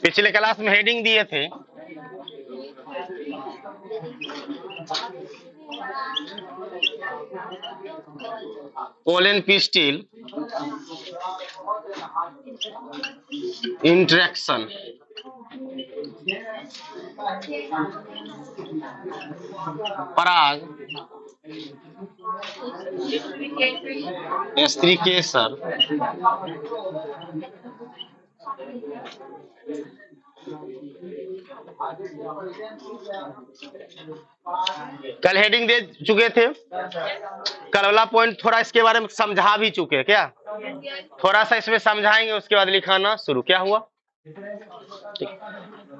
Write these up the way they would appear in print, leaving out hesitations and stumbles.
पिछले क्लास में हेडिंग दिए थे, पोलन पिस्टिल इंटरेक्शन, पराग स्त्रीकेसर कल हेडिंग दे चुके थे। कल वाला पॉइंट थोड़ा इसके बारे में समझा भी चुके, क्या थोड़ा सा इसमें समझाएंगे, उसके बाद लिखाना शुरू। क्या हुआ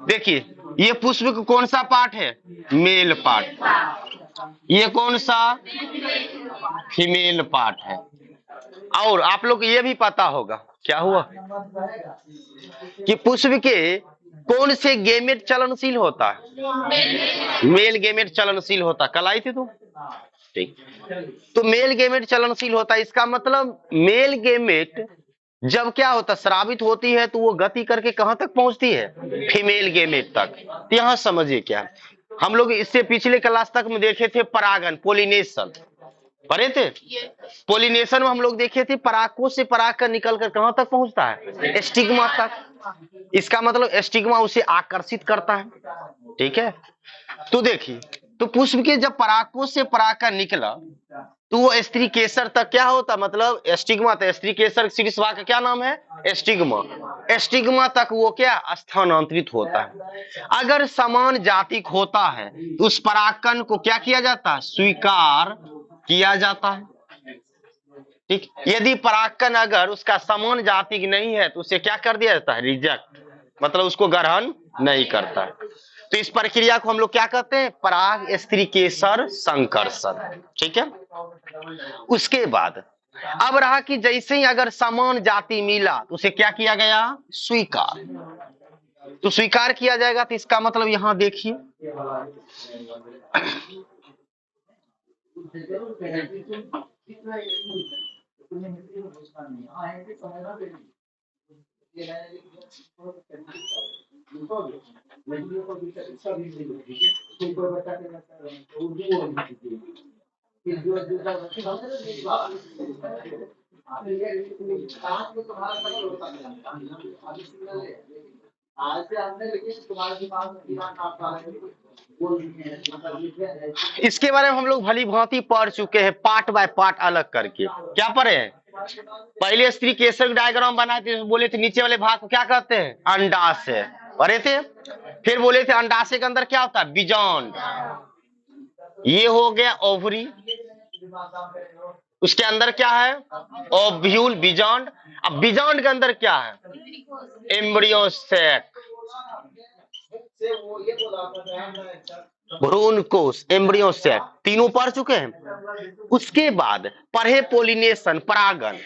देखिए, ये पुष्प का कौन सा पार्ट है? Male part. ये कौन सा? फीमेल पार्ट है। और आप लोग को ये भी पता होगा क्या हुआ कि पुष्प के कौन से गेमेट चलनशील होता है? मेल गेमेट चलनशील होता। कल आई थी तुम, ठीक। तो मेल गेमेट चलनशील होता है, इसका मतलब मेल गेमेट जब क्या होता, स्रावित होती है तो वो गति करके कहां तक पहुंचती है? फीमेल गेमेट तक। तो यहां समझिए क्या, हम लोग इससे पिछले क्लास तक में देखे थे परागन, पोलिनेशन पढ़े थे। पोलिनेशन में हम लोग देखे थे पराग से पराग का निकलकर कहां तक पहुंचता है? स्टिग्मा तक। इसका मतलब स्टिग्मा उसे आकर्षित करता है, ठीक है। तो देखिए, तो पुष्प के जब पराग से पराग का निकला तो वो स्त्री केसर तक क्या होता, मतलब स्टिग्मा था। स्त्री केसर शीर्षवा का क्या नाम है? स्टिग्मा। स्टिग्मा तक वो क्या स्थानांतरित होता है। अगर समान जातिक होता है तो उस परागकण को क्या किया जाता है? स्वीकार किया जाता है, ठीक। यदि परागकण अगर उसका समान जातिक नहीं है तो उसे क्या कर दिया जाता है? रिजेक्ट, मतलब उसको ग्रहण नहीं करता है। तो इस प्रक्रिया को हम लोग क्या कहते हैं? पराग स्त्रीकेसर संकर्षण, ठीक है। उसके बाद अब रहा कि जैसे ही अगर समान जाति मिला तो उसे क्या किया गया? स्वीकार। तो स्वीकार किया जाएगा, तो इसका मतलब यहां देखिए, इसके बारे में हम लोग भली भांति पढ़ चुके हैं, पार्ट बाय पार्ट अलग करके। क्या पढ़े हैं? पहले स्त्री केसर डायग्राम बनाए थे, बोले थे नीचे वाले भाग को क्या कहते हैं? अंडाशय पढ़े थे। फिर बोले थे अंडाशय के अंदर क्या होता है? बीजांड। ये हो गया ओवरी, उसके अंदर क्या है? ओव्यूल, बीजांड। अब बीजांड के अंदर क्या है? एम्ब्रियो सैक, भ्रूण कोश, एम्ब्रियो सैक, तीनों पढ़ चुके हैं। उसके बाद पढ़े पोलिनेशन, परागन।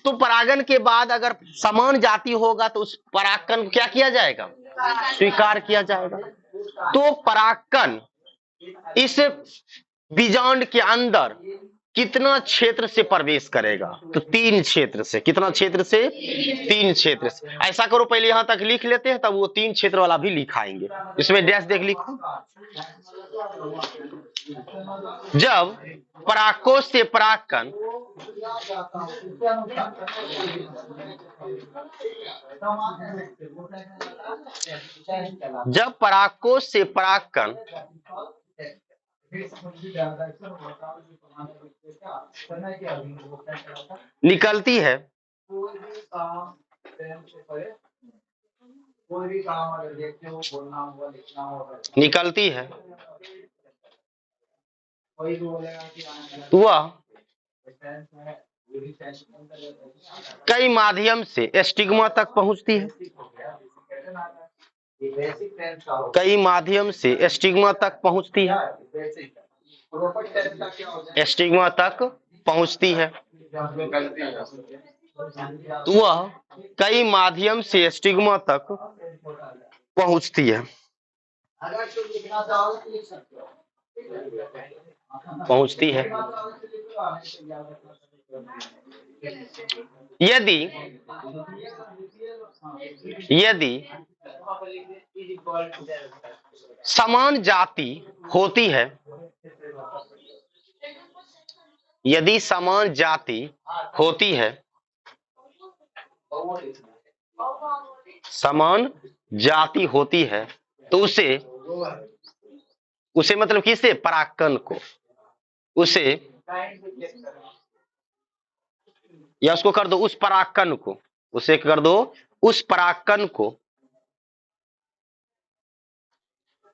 तो परागन के बाद अगर समान जाति होगा तो उस परागकण को क्या किया जाएगा? स्वीकार किया जाएगा। तो परागकण इस बीजांड के अंदर कितना क्षेत्र से प्रवेश करेगा? तो 3 क्षेत्र से। कितना क्षेत्र से? 3 क्षेत्र से। ऐसा करो, पहले यहां तक लिख लेते हैं, तब वो 3 क्षेत्र वाला भी लिखाएंगे। इसमें डैश देख लिखो। जब परागकोश से परागकण जब परागकोश से परागकण निकलती है, निकलती है, तो वह कई माध्यम से स्टिग्मा तक पहुंचती है। कई माध्यम से स्टिग्मा तक पहुंचती है, स्टिग्मा तक पहुंचती है। तो वह कई माध्यम से स्टिग्मा तक पहुंचती है, पहुंचती है। यदि समान जाति होती है, यदि समान जाति होती है, समान जाति होती है तो उसे मतलब किसे, परागकण को, उसे या उसको कर दो उस परागकण को, उसे कर दो उस परागकण को,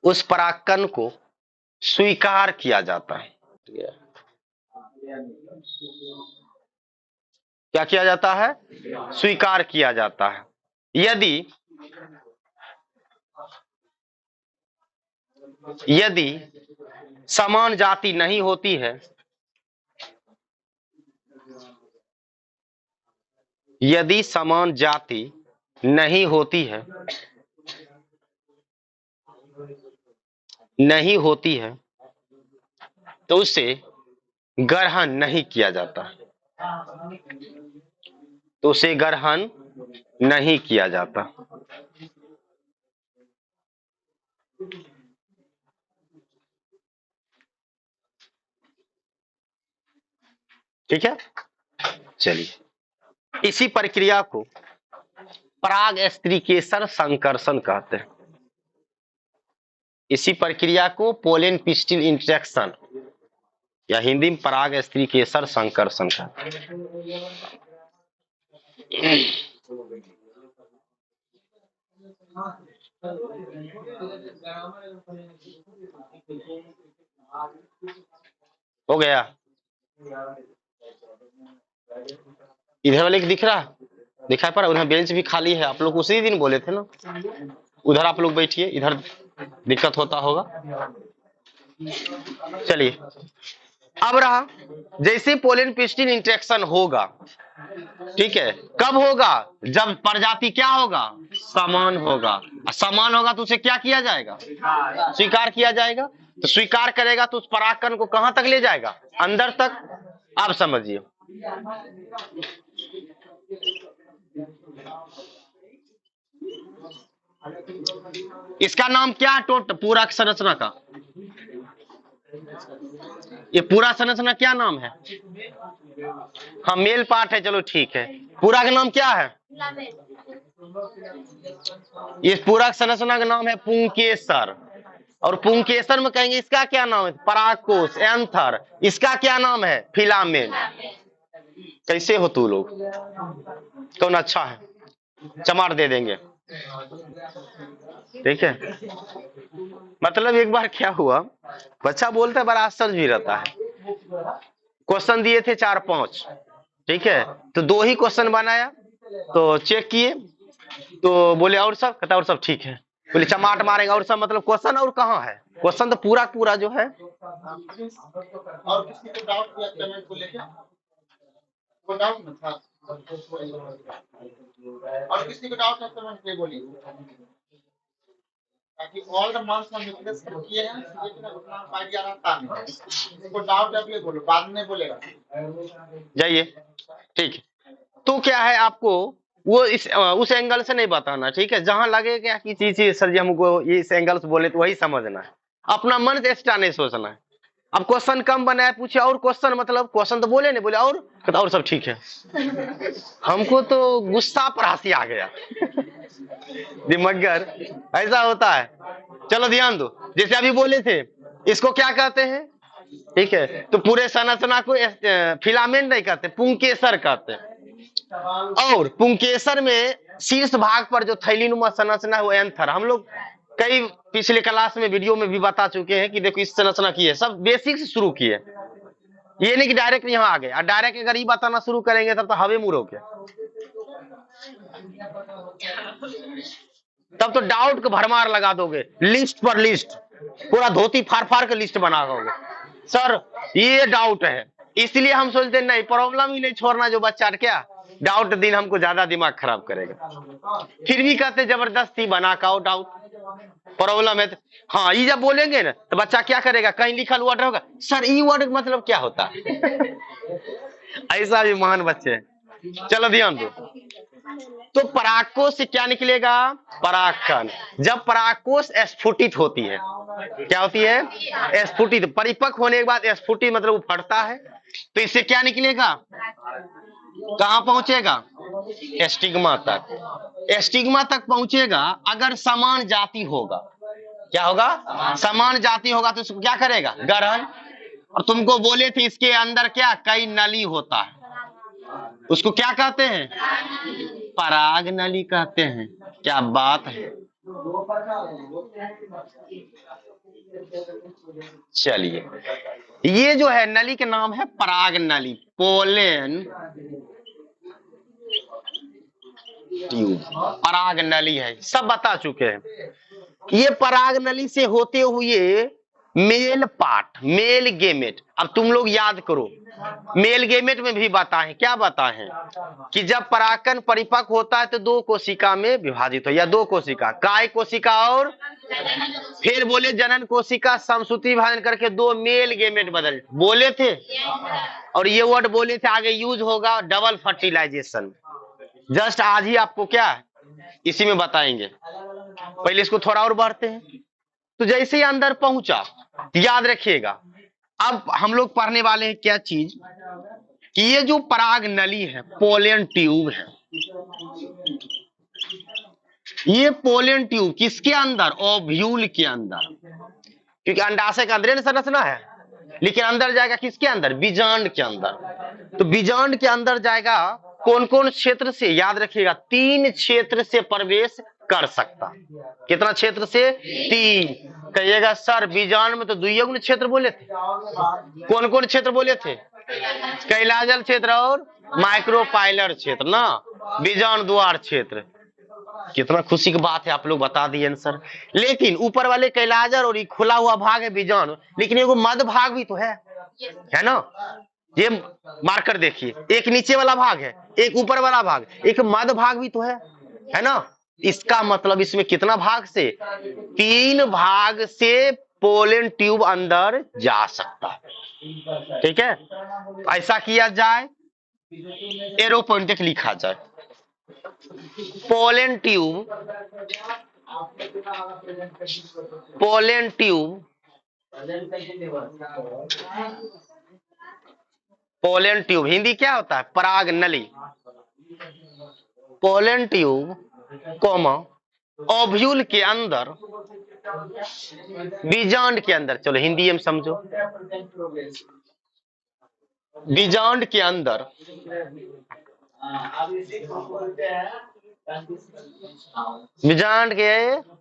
उस परागकण को स्वीकार किया जाता है। क्या किया जाता है? स्वीकार किया जाता है। यदि समान जाति नहीं होती है, यदि समान जाति नहीं होती है, नहीं होती है तो उसे ग्रहण नहीं किया जाता, तो उसे ग्रहण नहीं किया जाता। ठीक है, चलिए इसी प्रक्रिया को पराग स्त्रीकेसर संकर्षण कहते हैं। इसी प्रक्रिया को पोलन पिस्टिल इंटरेक्शन या हिंदी में पराग स्त्रीकेसर संकर्षण कहते हैं। हो गया? इधर वाले दिख रहा, दिखाई पड़ा? उधर बेंच भी खाली है, आप लोग उसी दिन बोले थे ना, उधर आप लोग बैठिए, इधर दिक्कत होता होगा। चलिए अब रहा, जैसे पोलन पिस्टिल इंटरेक्शन होगा, ठीक है, कब होगा? जब प्रजाति क्या होगा? समान होगा। समान होगा तो उसे क्या किया जाएगा? स्वीकार किया जाएगा। तो स्वीकार करेगा तो उस परागकण को कहां तक ले जाएगा? अंदर तक। आप समझिए, इसका नाम क्या है? पूरा संरचना का, ये पूरा संरचना क्या नाम है? हाँ, मेल पार्ट है, चलो ठीक है। पूरा का नाम क्या है? ये पूरा संरचना का नाम है पुंकेसर। और पुंकेसर में कहेंगे इसका क्या नाम है? परागकोश, एंथर। इसका क्या नाम है? फिलामेंट। कैसे हो तू लोग? कौन अच्छा है? चमार दे देंगे, ठीक है। मतलब एक बार क्या हुआ, बच्चा बोलता है, बड़ा आश्चर्य भी रहता है। क्वेश्चन दिए थे 4-5, ठीक है, तो 2 ही क्वेश्चन बनाया, तो चेक किए तो बोले और सब, कहता और सब ठीक है। बोले चमाट मारेगा और सब, मतलब क्वेश्चन और कहाँ है? क्वेश्चन तो पूरा पूरा जो है। और किसी को डाउट किया पेमेंट को लेकर? कोई डाउट नहीं था? और किसी को डाउट है पेमेंट के? बोलिए, ताकि ऑल द मंथ्स हम रिक्वेस्ट किए हैं, लेकिन उतना आइडिया रहता नहीं। इसको डाउट है, बोलो, बाद में बोलेगा। जाइए, ठीक है। तो क्या है, आपको वो उस एंगल से नहीं बताना, ठीक है। जहां लगे क्या कि चीज सर जी हमको ये इस एंगल से बोले तो वही समझना है, अपना मन से एक्स्ट्रा नहीं सोचना है। अब क्वेश्चन कम बनाया, पूछे और क्वेश्चन, मतलब क्वेश्चन तो बोले नहीं, बोले और सब ठीक है। हमको तो गुस्सा पर हंसी आ गया। दिमगर ऐसा होता है। चलो ध्यान दो, जैसे अभी बोले थे, इसको क्या कहते हैं? ठीक है, तो पूरे संरचना को फिलामेंट नहीं कहते, पुंकेसर कहते हैं। और पुंकेसर में शीर्ष भाग पर जो थैलीनुमा संरचना है वो एंथर। हम लोग कई पिछले क्लास में वीडियो में भी बता चुके हैं कि देखो इस संरचना की है, सब बेसिक से शुरू किए, ये नहीं कि डायरेक्ट यहाँ आ गए। डायरेक्ट अगर ये बताना शुरू करेंगे तब तो हवे मुड़ो के, तब तो डाउट को भरमार लगा दोगे, लिस्ट पर लिस्ट, पूरा धोती फाड़ फाड़ के लिस्ट बना दोगे। सर ये डाउट है, इसलिए हम सोचते नहीं, प्रॉब्लम ही नहीं छोड़ना जो बच्चा क्या डाउट दिन हमको ज्यादा दिमाग खराब करेगा। फिर भी कहते जबरदस्ती बना का डाउट, प्रॉब्लम है। हाँ, ये जब बोलेंगे ना तो बच्चा क्या करेगा, कहीं लिखल वर्ड होगा, सर ई वर्ड मतलब क्या होता है? ऐसा भी महान बच्चे हैं। चलो ध्यान दो, तो परागकोश से क्या निकलेगा? परागकण। जब परागकोश स्फुटित होती है, क्या होती है? स्फुटित। परिपक्व होने के बाद स्फुटित मतलब वो फटता है, तो इससे क्या निकलेगा? कहां पहुंचेगा? स्टिग्मा तक। स्टिग्मा तक पहुंचेगा। अगर समान जाति होगा, क्या होगा? समान जाति होगा तो इसको क्या करेगा? ग्रहण। और तुमको बोले थे इसके अंदर क्या कई नली होता है, उसको क्या कहते हैं? पराग नली कहते हैं। क्या बात है। चलिए, ये जो है नली के नाम है पराग नली, पोलन ट्यूब, पराग नली है, सब बता चुके हैं। ये पराग नली से होते हुए मेल पार्ट, मेल गेमेट। अब तुम लोग याद करो, मेल गेमेट में भी बताएं, क्या बताएं कि जब परागकण परिपक्व होता है तो दो कोशिका में विभाजित हो, या दो कोशिका, काय कोशिका और फिर बोले जनन कोशिका समसूत्री विभाजन करके दो मेल गेमेट बदल बोले थे। और ये वर्ड बोले थे आगे यूज होगा डबल फर्टिलाइजेशन। जस्ट आज ही आपको क्या इसी में बताएंगे। पहले इसको थोड़ा और बढ़ते हैं। तो जैसे ही अंदर पहुंचा, याद रखिएगा, अब हम लोग पढ़ने वाले हैं क्या चीज कि ये जो पराग नली है, पोलन ट्यूब है। ये पोलन ट्यूब किसके अंदर? ओव्यूल के अंदर, क्योंकि अंडाशय का अंदर संरचना है, लेकिन अंदर जाएगा किसके अंदर? बीजांड के अंदर। तो बीजांड के अंदर जाएगा कौन कौन क्षेत्र से? याद रखिएगा 3 क्षेत्र से प्रवेश कर सकता। कितना क्षेत्र से? 3। कहिएगा सर बीजांड में तो द्वियुग्म क्षेत्र बोले थे, कौन कौन क्षेत्र बोले थे? कैलाजल क्षेत्र और माइक्रोपाइलर क्षेत्र ना, बीजांड द्वार क्षेत्र। कितना खुशी की बात है, आप लोग बता दिए आंसर। लेकिन ऊपर वाले कैलाजर और ये खुला हुआ भाग है बीजाणु, लेकिन एगो मध्य भाग भी तो है ना? ये मार्कर देखिए, एक नीचे वाला भाग है, एक ऊपर वाला भाग, एक मध्य भाग भी तो है ना? इसका मतलब इसमें कितना भाग से? 3 भाग से पोलन ट्यूब अंदर जा सकता है। ठीक है, ऐसा किया जाए, एरो पॉइंट लिखा जाए। Pollen tube, pollen tube, pollen tube Hindi क्या होता है? पराग नली। पोलन ट्यूब कोमा ओव्यूल के अंदर, बीजांड के अंदर, चलो हिंदी में समझो, बीजांड के अंदर बीजांड के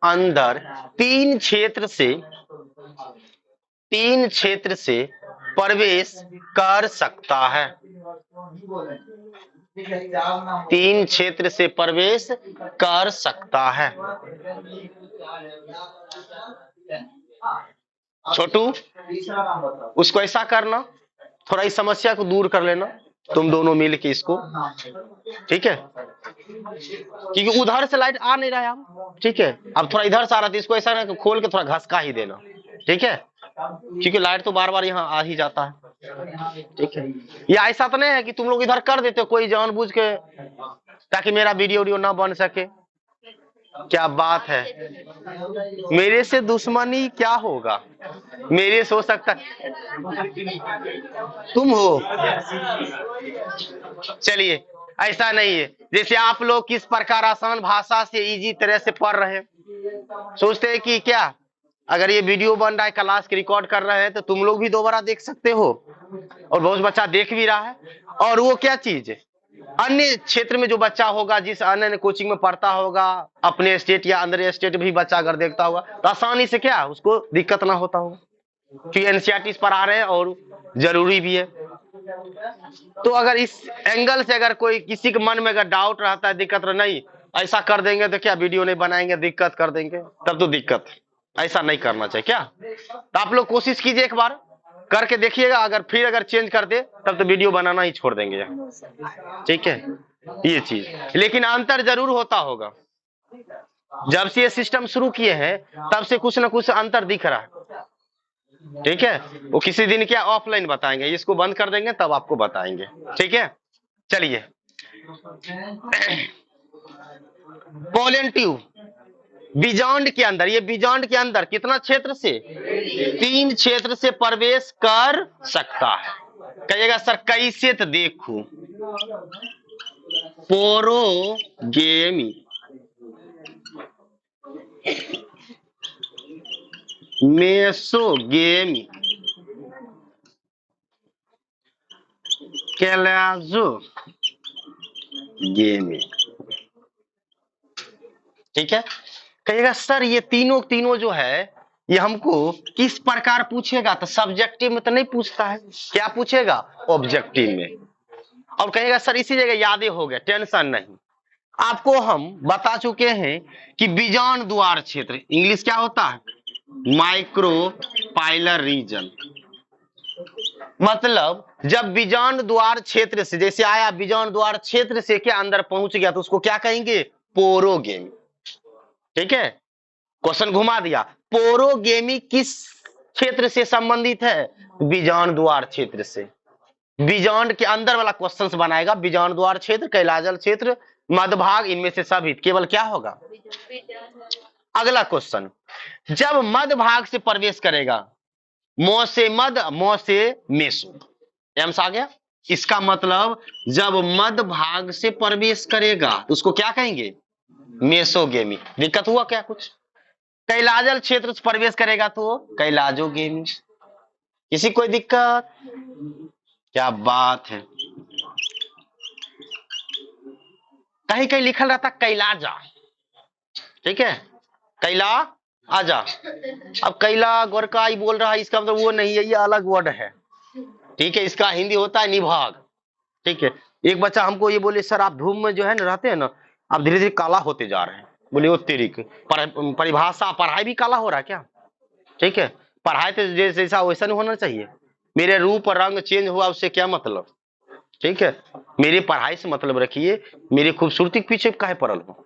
अंदर 3 क्षेत्र से प्रवेश कर सकता है। 3 क्षेत्र से प्रवेश कर सकता है। छोटू, उसको ऐसा करना, थोड़ा इस समस्या को दूर कर लेना तुम दोनों मिल के इसको, ठीक है? क्योंकि उधर से लाइट आ नहीं रहा है, ठीक है? अब थोड़ा इधर से आ रहा था, इसको ऐसा ना खोल के थोड़ा घसका ही देना, ठीक है? क्योंकि लाइट तो बार बार यहाँ आ ही जाता है, ठीक है? ये ऐसा तो नहीं है कि तुम लोग इधर कर देते हो कोई जानबूझ के, ताकि मेरा वीडियो ना बन सके। क्या बात है, मेरे से दुश्मनी क्या होगा? मेरे से हो सकता तुम हो। चलिए, ऐसा नहीं है। जैसे आप लोग किस प्रकार आसान भाषा से इजी तरह से पढ़ रहे हैं, सोचते हैं कि क्या अगर ये वीडियो बन रहा है, क्लास के रिकॉर्ड कर रहे हैं, तो तुम लोग भी दोबारा देख सकते हो, और बहुत बच्चा देख भी रहा है। और वो क्या चीज है, अन्य क्षेत्र में जो बच्चा होगा, जिस अन्य कोचिंग में पढ़ता होगा, अपने स्टेट या अंदर स्टेट भी बच्चा अगर देखता होगा, तो आसानी से क्या उसको दिक्कत ना होता होगा, क्योंकि एनसीईआरटी पढ़ा रहे हैं और जरूरी भी है। तो अगर इस एंगल से अगर कोई किसी के मन में अगर डाउट रहता है, दिक्कत नहीं, ऐसा कर देंगे तो क्या वीडियो नहीं बनाएंगे, दिक्कत कर देंगे, तब तो दिक्कत, ऐसा नहीं करना चाहिए। क्या तो आप लोग कोशिश कीजिए, एक बार करके देखिएगा, अगर फिर अगर चेंज कर दे तब तो वीडियो बनाना ही छोड़ देंगे, ठीक है? ये चीज, लेकिन अंतर जरूर होता होगा। जब से ये सिस्टम शुरू किए हैं तब से कुछ ना कुछ अंतर दिख रहा है, ठीक है? वो किसी दिन क्या ऑफलाइन बताएंगे, इसको बंद कर देंगे तब आपको बताएंगे, ठीक है? चलिए, पोलन ट्यूब बिजॉन्ड के अंदर, ये बिजॉन्ड के अंदर कितना क्षेत्र से, 3 क्षेत्र से प्रवेश कर सकता है। कहिएगा सर कैसे, तो देखो पोरोगेमी, मेसोगेमी, कैलाजोगेमी। ठीक है, कहिएगा सर ये तीनों जो है ये हमको किस प्रकार पूछेगा, तो सब्जेक्टिव में तो नहीं पूछता है, क्या पूछेगा, ऑब्जेक्टिव में। और कहेगा सर इसी जगह यादें हो गया, टेंशन नहीं। आपको हम बता चुके हैं कि बीजांड द्वार क्षेत्र, इंग्लिश क्या होता है, माइक्रोपाइलर रीजन। मतलब जब बीजांड द्वार क्षेत्र से जैसे आया, बीजांड द्वार क्षेत्र से क्या अंदर पहुंच गया, तो उसको क्या कहेंगे, पोरोगेमी। ठीक है, क्वेश्चन घुमा दिया। पोरोगेमी किस क्षेत्र से संबंधित है, बीजांड द्वार क्षेत्र से। बीजांड के अंदर वाला क्वेश्चन बनाएगा, बीजांड द्वार क्षेत्र, कैलाजल क्षेत्र, मध्यभाग, इनमें से सभी केवल क्या होगा। अगला क्वेश्चन, जब मध्य भाग से प्रवेश करेगा, मो से मध्य, मो से मेसो, एम्स आ गया। इसका मतलब जब मध्य भाग से प्रवेश करेगा तो उसको क्या कहेंगे, मेसोगेमी। दिक्कत हुआ क्या कुछ, कैलाजल क्षेत्र से प्रवेश करेगा तो कैलाजोगेमी। किसी कोई दिक्कत, क्या बात है। कहीं कहीं लिखल रहता कैलाजा, ठीक है, कैला आजा। अब कैला गोरकाई बोल रहा है, इसका मतलब वो नहीं है, ये अलग वर्ड है। ठीक है, इसका हिंदी होता है निभाग। ठीक है, एक बच्चा हमको ये बोले सर आप धूम में जो है ना रहते हैं ना, आप धीरे धीरे काला होते जा रहे हैं। बोले वो तेरी परिभाषा, पढ़ाई भी काला हो रहा है क्या। ठीक है, पढ़ाई तो जैसा वैसा नहीं होना चाहिए। मेरे रूप और रंग चेंज हुआ उससे क्या मतलब। ठीक है, मेरी पढ़ाई से मतलब रखिए, मेरी खूबसूरती के पीछे काहे पड़ल हो,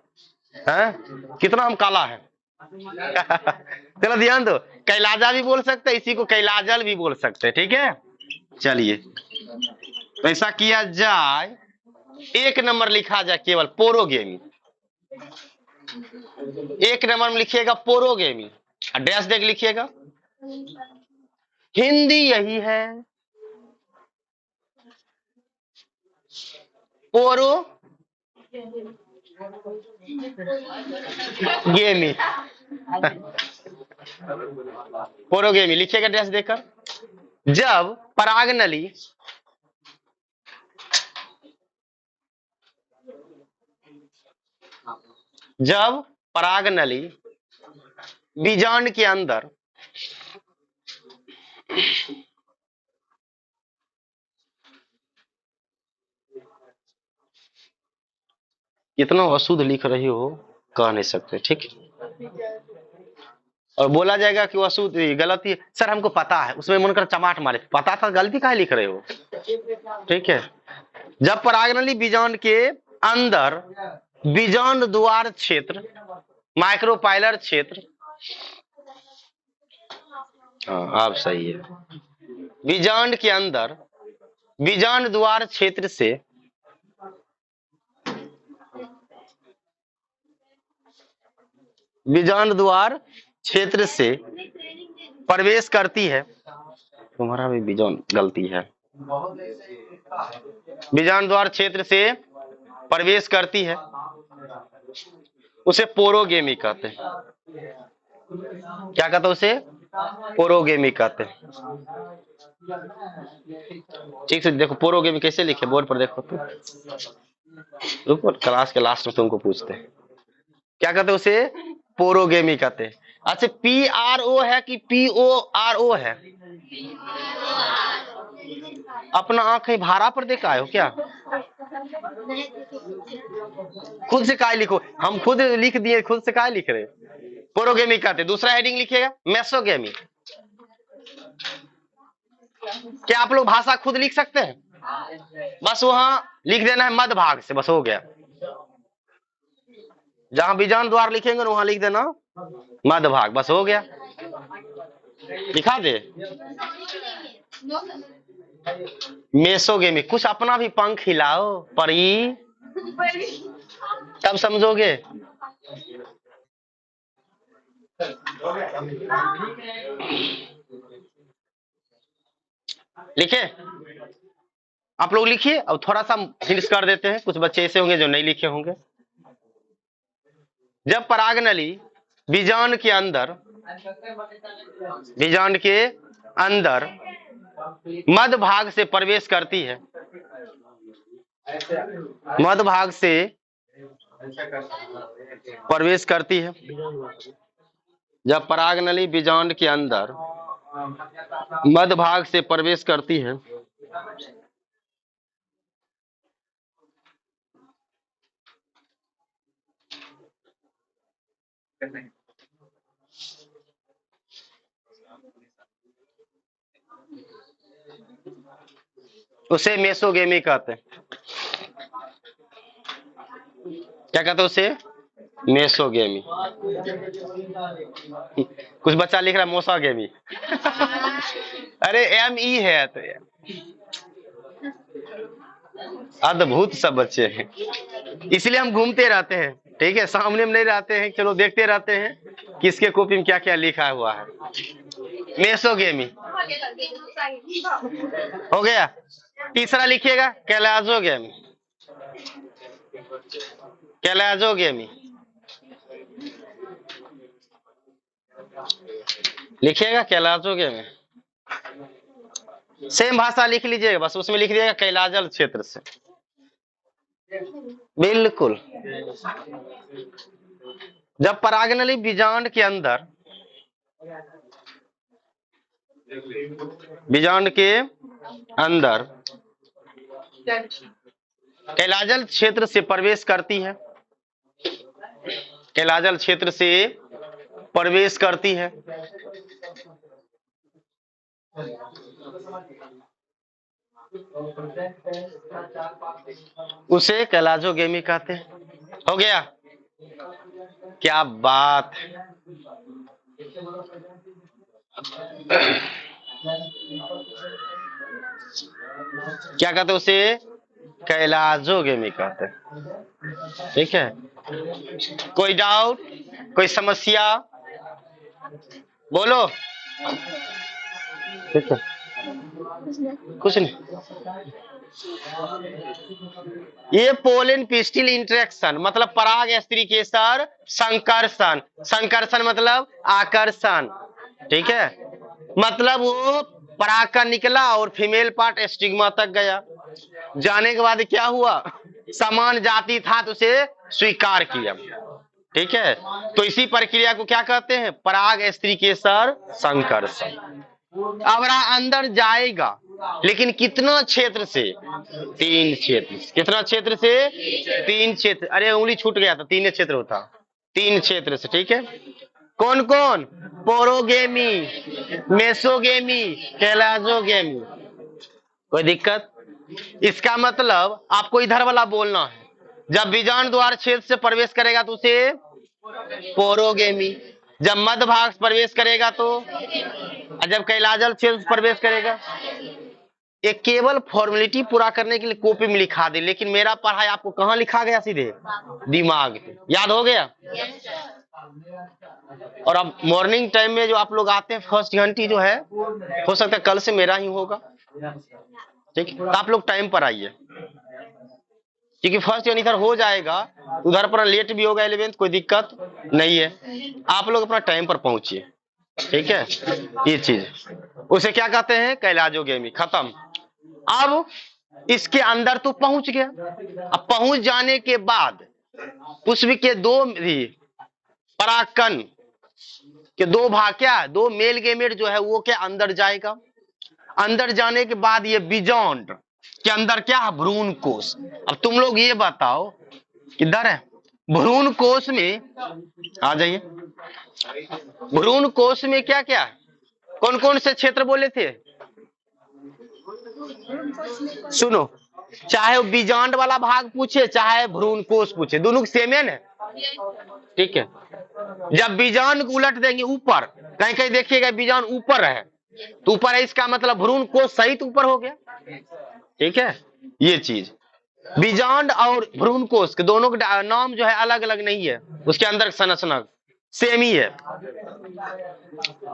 हैं कितना हम काला है। चलो ध्यान दो, कैलाजा भी बोल सकते हैं, इसी को कैलाजल भी बोल सकते हैं। ठीक है, चलिए तो ऐसा किया जाए, 1 नंबर लिखा जाए केवल पोरोगेमी। 1 नंबर में लिखिएगा पोरोगेमी, डैश देख लिखिएगा। हिंदी यही है, पोरो गेमी। पोरोगेमी लिखिएगा डैश देकर। जब परागनली बीजांड के अंदर कितना अशुद्ध लिख रही हो कह नहीं सकते। ठीक, और बोला जाएगा कि वो अशुद्ध गलती है, सर हमको पता है, उसमें मन कर चमाट मारे, पता था गलती काहे लिख रहे हो। ठीक है, जब परागनली बीजांड के अंदर बीजांड द्वार क्षेत्र, माइक्रोपाइलर क्षेत्र, हाँ आप सही है, बीजांड के अंदर बीजांड द्वार क्षेत्र से बीजांड द्वार क्षेत्र से प्रवेश करती है, तुम्हारा भी बीजांड गलती है, बीजांड द्वार क्षेत्र से प्रवेश करती है, उसे पोरोगेमी कहते हैं। क्या कहते हैं उसे, पोरोगेमी कहते हैं। ठीक से देखो पोरोगेमी कैसे लिखे, बोर्ड पर देखो तो, रुको क्लास के लास्ट में तुमको पूछते हैं। क्या कहते हैं उसे, पोरोगेमी कहते हैं। अच्छा PRO है कि PORO है, अपना आंख ही भाड़ा पर देखा आए हो क्या, खुद से काय लिखो, हम खुद लिख दिए, खुद से काय लिख रहे। पोरोगेमी कहते। दूसरा हेडिंग लिखिएगा मेसोगेमी। क्या आप लोग भाषा खुद लिख सकते हैं, बस वहां लिख देना है मध्य भाग से, बस हो गया। जहां बीजांड द्वार लिखेंगे वहां लिख देना मध्य भाग, बस हो गया, लिखा दे। मेसोगेमी, कुछ अपना भी पंख हिलाओ परी। तब समझोगे। लिखे, आप लोग लिखिए। अब थोड़ा सा हिंट्स कर देते हैं, कुछ बच्चे ऐसे होंगे जो नहीं लिखे होंगे। जब परागनली बीजांड के अंदर मध्य भाग से प्रवेश करती है, मध्य भाग से प्रवेश करती है, जब परागनली बीजांड के अंदर मध्य भाग से प्रवेश करती है, उसे मेसोगेमी कहते हैं। क्या कहते हैं उसे? मेसोगेमी। कुछ बच्चा लिख रहा है मोसागेमी। अरे ME है तो अद्भुत सब बच्चे हैं, इसलिए हम घूमते रहते हैं। ठीक है, सामने में नहीं रहते हैं, चलो देखते रहते हैं किसके कॉपी में क्या क्या लिखा हुआ है। मेसोगेमी हो गया। तीसरा लिखिएगा कैलाजोगेमी। कैलाजोगेमी लिखिएगा, कैलाजोगेमी। सेम भाषा लिख लीजिएगा, बस उसमें लिख दिएगा कैलाजल क्षेत्र से। बिल्कुल। जब परागनली बीजांड के अंदर, बीजांड के अंदर कैलाजल क्षेत्र से प्रवेश करती है, कैलाजल क्षेत्र से प्रवेश करती है, उसे कैलाजोगेमी कहते हैं। हो गया? क्या बात है। क्या कहते हैं उसे? कैलाजोगेमी कहते हैं। ठीक है, कोई डाउट, कोई समस्या? बोलो। ठीक है, कुछ नहीं। ये पोलन पिस्टिल इंटरेक्शन मतलब पराग स्त्री केसर संकर्षण। संकर्षण मतलब आकर्षण। ठीक है, मतलब वो पराग का निकला और फीमेल पार्ट स्टिग्मा तक गया, जाने के बाद क्या हुआ, समान जाति था तो उसे स्वीकार किया। ठीक है, तो इसी प्रक्रिया को क्या कहते हैं? पराग स्त्री केसर संकर्षण। अब अंदर जाएगा, लेकिन कितना क्षेत्र से? 3 क्षेत्र। कितना क्षेत्र से? 3 क्षेत्र। अरे उंगली छूट गया था, 3 क्षेत्र होता, 3 क्षेत्र से। ठीक है, कौन कौन? पोरोगेमी, मेसोगेमी, कैलाजोगेमी। कोई दिक्कत? इसका मतलब आपको इधर वाला बोलना है। जब बीजांड द्वार क्षेत्र से प्रवेश करेगा तो उसे पोरोगेमी, जब मध्य भाग प्रवेश करेगा तो, जब कैलाजल क्षेत्र प्रवेश करेगा। एक केवल फॉर्मेलिटी पूरा करने के लिए कॉपी में लिखा दे, लेकिन मेरा पढ़ाई आपको कहाँ लिखा गया? सीधे दिमाग पे। याद हो गया? और अब मॉर्निंग टाइम में जो आप लोग आते हैं, फर्स्ट घंटी जो है, हो सकता है कल से मेरा ही होगा। ठीक है, तो आप लोग टाइम पर आइए, क्योंकि फर्स्ट इधर हो जाएगा, उधर पर लेट भी होगा 11th, कोई दिक्कत नहीं है। आप लोग अपना टाइम पर पहुंचिए। ठीक है, ये चीज उसे क्या कहते हैं? कैलाजोगेमी। खत्म। अब इसके अंदर तो पहुंच गया। अब पहुंच जाने के बाद पुष्प के 2 परागकण के 2 भाग, क्या 2 मेल गेमेट जो है वो क्या अंदर जाएगा। अंदर जाने के बाद ये बीजांड के अंदर क्या है? भ्रूण कोश। अब तुम लोग ये बताओ, किधर है भ्रूण कोश में? आ जाइए। भ्रूण कोश में क्या क्या है? कौन कौन से क्षेत्र बोले थे? सुनो, चाहे वो बीजांड वाला भाग पूछे चाहे भ्रूण कोश पूछे, दोनों सेम है ना। ठीक है, जब बीजांड को उलट देंगे ऊपर, कहीं कहीं देखिएगा बीजांड ऊपर है, तो ऊपर है इसका मतलब भ्रूण कोश सहित ऊपर हो गया। ठीक है, ये चीज। बीजांड और भ्रूणकोश के दोनों का नाम जो है अलग अलग नहीं है, उसके अंदर संरचना सेम ही है।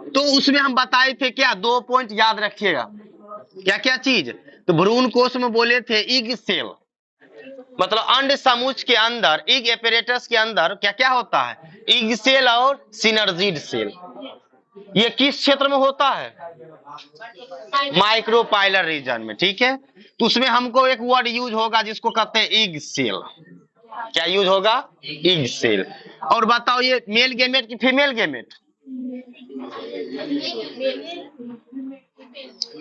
तो उसमें हम बताए थे क्या, 2 पॉइंट याद रखिएगा। क्या क्या चीज, तो भ्रूणकोश में बोले थे इग सेल, मतलब अंड समुच के अंदर, इग एपरेटस के अंदर क्या क्या होता है, इग सेल और सिनर्जिड सेल। ये किस क्षेत्र में होता है, माइक्रोपाइलर रीजन में, ठीक है। तो उसमें हमको एक वर्ड यूज होगा जिसको कहते हैं इग सेल। क्या यूज होगा, इग सेल। और बताओ ये मेल गेमेट की फीमेल गेमेट,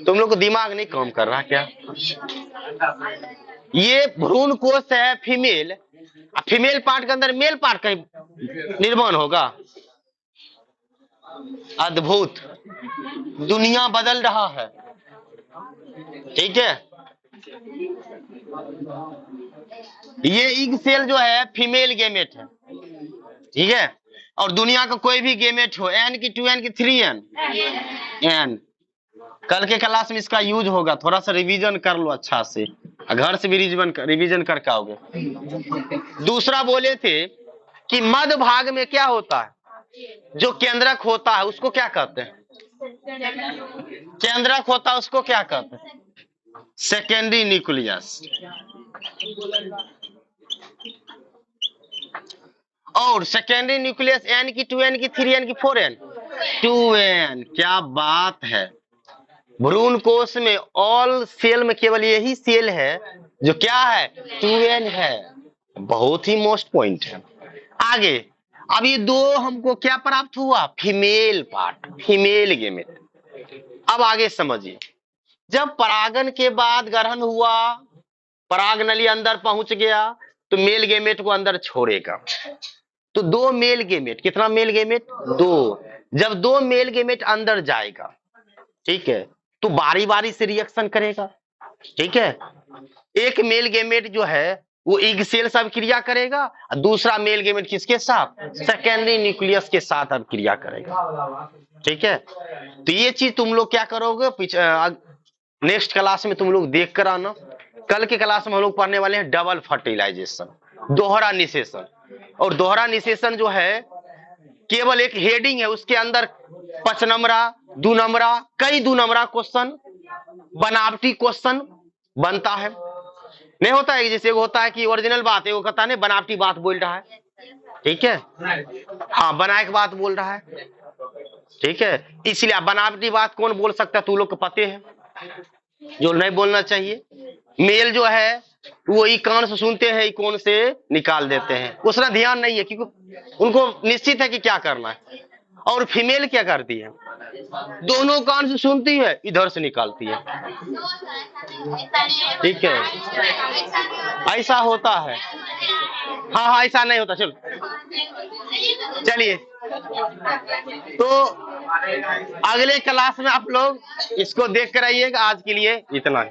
तुम लोग को दिमाग नहीं काम कर रहा क्या। ये भ्रूण कोश है फीमेल, फीमेल पार्ट के अंदर मेल पार्ट का निर्माण होगा। अद्भुत, दुनिया बदल रहा है, ठीक है। ये इग सेल जो है फीमेल गेमेट है, ठीक है। और दुनिया का कोई भी गेमेट हो, एन की 2n की 3n, एन, कल के क्लास में इसका यूज होगा, थोड़ा सा रिवीजन कर लो अच्छा से, घर से भी रिवीजन करके आओगे। दूसरा बोले थे कि मध्य भाग में क्या होता है, जो केंद्रक होता है उसको क्या कहते हैं, केंद्रक होता है उसको क्या कहते हैं, सेकेंडरी न्यूक्लियस। और सेकेंडरी न्यूक्लियस एन की 2n की 3n की 4n, 2n। क्या बात है, भ्रूण कोश में ऑल सेल में केवल यही सेल है जो क्या है, 2n है। बहुत ही मोस्ट पॉइंट है। आगे, अब ये दो हमको क्या प्राप्त हुआ, फीमेल पार्ट, फीमेल गेमेट। अब आगे समझिए, जब परागन के बाद ग्रहण हुआ, पराग नली अंदर पहुंच गया, तो मेल गेमेट को अंदर छोड़ेगा। तो 2 मेल गेमेट, कितना मेल गेमेट, 2। जब 2 मेल गेमेट अंदर जाएगा, ठीक है, तो बारी बारी से रिएक्शन करेगा, ठीक है। एक मेल गेमेट जो है वो इग सेल से क्रिया करेगा, दूसरा मेल गेमेट किसके साथ, सेकेंडरी न्यूक्लियस के साथ अब क्रिया करेगा, ठीक है। तो ये चीज तुम लोग क्या करोगे, नेक्स्ट क्लास में तुम लोग देख कर आना। कल के क्लास में हम लोग पढ़ने वाले हैं डबल फर्टिलाइजेशन, दोहरा निषेचन। और दोहरा निषेचन जो है केवल एक हेडिंग है, उसके अंदर 5 नंबरा, 2 नंबरा, कई 2 नंबरा क्वेश्चन, बनावटी क्वेश्चन बनता है। नहीं होता है जैसे होता है कि ओरिजिनल बात है, वो कहता है बनावटी बात बोल रहा है, ठीक है, हाँ बनाए की बात बोल रहा है, ठीक है। इसलिए बनावटी बात कौन बोल सकता है, तू लोग को पते है, जो नहीं बोलना चाहिए। मेल जो है वो ई कान से सुनते हैं, ई कौन से निकाल देते हैं, उसका ध्यान नहीं है क्योंकि उनको निश्चित है कि क्या करना है। और फीमेल क्या करती है, दोनों कान से सुनती है, इधर से निकालती है, ठीक है, ऐसा होता है। हाँ हाँ ऐसा नहीं होता, चलो चलिए। तो अगले क्लास में आप लोग इसको देख कर आइएगा। आज के लिए इतना ही।